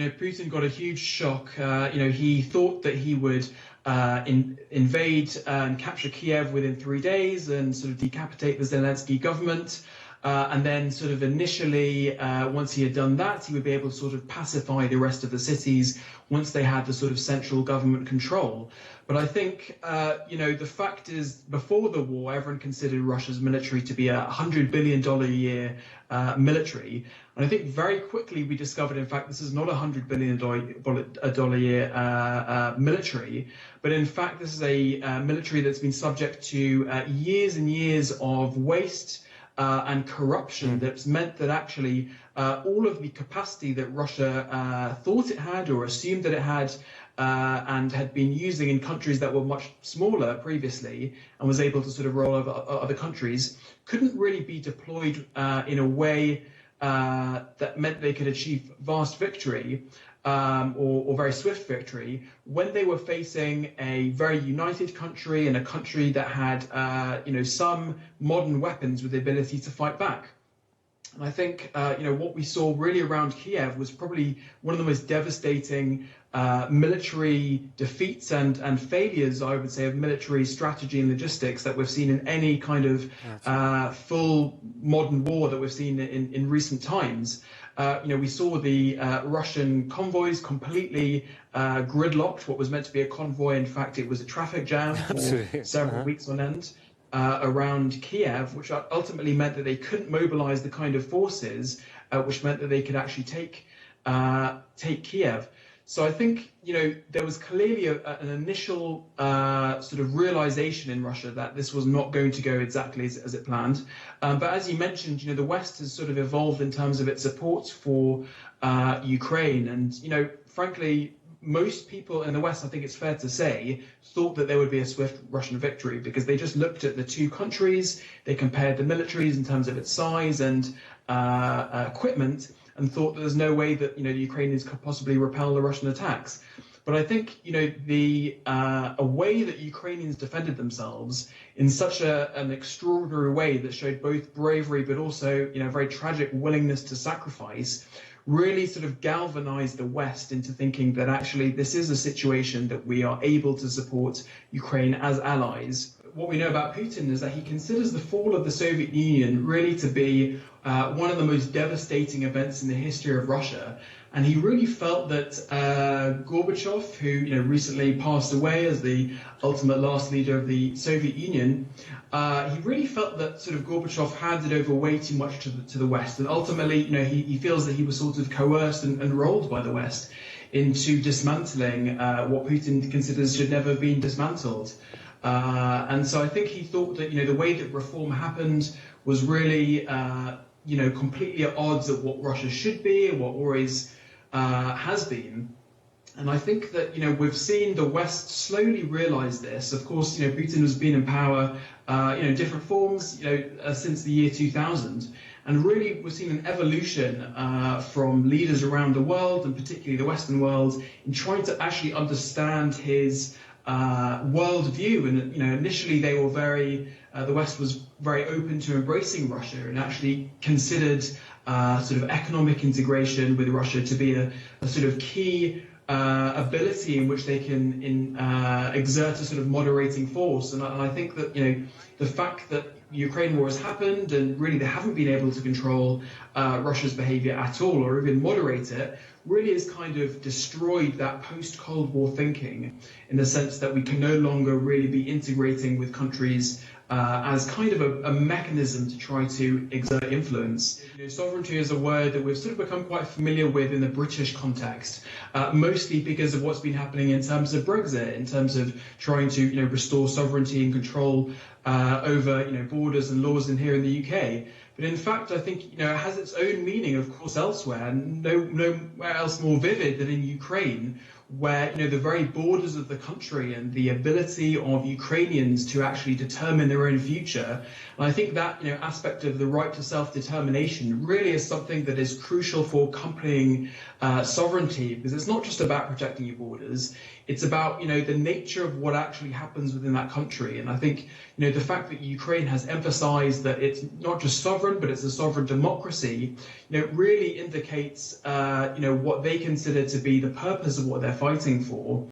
Putin got a huge shock. He thought that he would invade and capture Kiev within 3 days and sort of decapitate the Zelensky government. And then sort of initially, once he had done that, he would be able to sort of pacify the rest of the cities once they had the sort of central government control. But I think, the fact is, before the war, everyone considered Russia's military to be a $100 billion a year military. And I think very quickly we discovered, in fact, this is not a $100 billion a year military, but in fact, this is a military that's been subject to years and years of waste and corruption that's meant that actually all of the capacity that Russia thought it had or assumed that it had and had been using in countries that were much smaller previously and was able to sort of roll over other countries couldn't really be deployed in a way that meant they could achieve vast victory or very swift victory when they were facing a very united country and a country that had, some modern weapons with the ability to fight back. And I think, what we saw really around Kiev was probably one of the most devastating military defeats and failures, I would say, of military strategy and logistics that we've seen in any kind of full modern war that we've seen in recent times. We saw the Russian convoys completely gridlocked. What was meant to be a convoy, in fact, it was a traffic jam for several weeks on end around Kiev, which ultimately meant that they couldn't mobilize the kind of forces which meant that they could actually take Kiev. So I think, there was clearly an initial sort of realization in Russia that this was not going to go exactly as it planned. But as you mentioned, the West has sort of evolved in terms of its support for Ukraine. And, frankly, most people in the West, I think it's fair to say, thought that there would be a swift Russian victory because they just looked at the two countries, they compared the militaries in terms of its size and equipment, and thought that there's no way that the Ukrainians could possibly repel the Russian attacks. But I think a way that Ukrainians defended themselves in such an extraordinary way that showed both bravery but also very tragic willingness to sacrifice really sort of galvanized the West into thinking that actually this is a situation that we are able to support Ukraine as allies. What we know about Putin is that he considers the fall of the Soviet Union really to be one of the most devastating events in the history of Russia. And he really felt that Gorbachev, who recently passed away as the ultimate last leader of the Soviet Union, he really felt that sort of Gorbachev handed over way too much to the West. And ultimately, he feels that he was sort of coerced and rolled by the West into dismantling what Putin considers should never have been dismantled. And so I think he thought that, the way that reform happened was really, completely at odds of what Russia should be and what always has been. And I think that, we've seen the West slowly realize this. Of course, Putin has been in power, in different forms, since the year 2000. And really, we've seen an evolution from leaders around the world, and particularly the Western world, in trying to actually understand his worldview. And initially they were the West was very open to embracing Russia and actually considered sort of economic integration with Russia to be a sort of key ability in which they can exert a sort of moderating force. And I think that the fact that the Ukraine war has happened and really they haven't been able to control Russia's behavior at all or even moderate it really has kind of destroyed that post-Cold War thinking in the sense that we can no longer really be integrating with countries as kind of a mechanism to try to exert influence. Sovereignty is a word that we've sort of become quite familiar with in the British context, mostly because of what's been happening in terms of Brexit, in terms of trying to restore sovereignty and control over borders and laws in here in the UK. But in fact, I think it has its own meaning, of course, elsewhere, and nowhere else more vivid than in Ukraine, where the very borders of the country and the ability of Ukrainians to actually determine their own future. And I think that aspect of the right to self-determination really is something that is crucial for accompanying sovereignty, because it's not just about protecting your borders, it's about the nature of what actually happens within that country. And I think the fact that Ukraine has emphasized that it's not just sovereign, but it's a sovereign democracy, really indicates what they consider to be the purpose of what they're fighting for.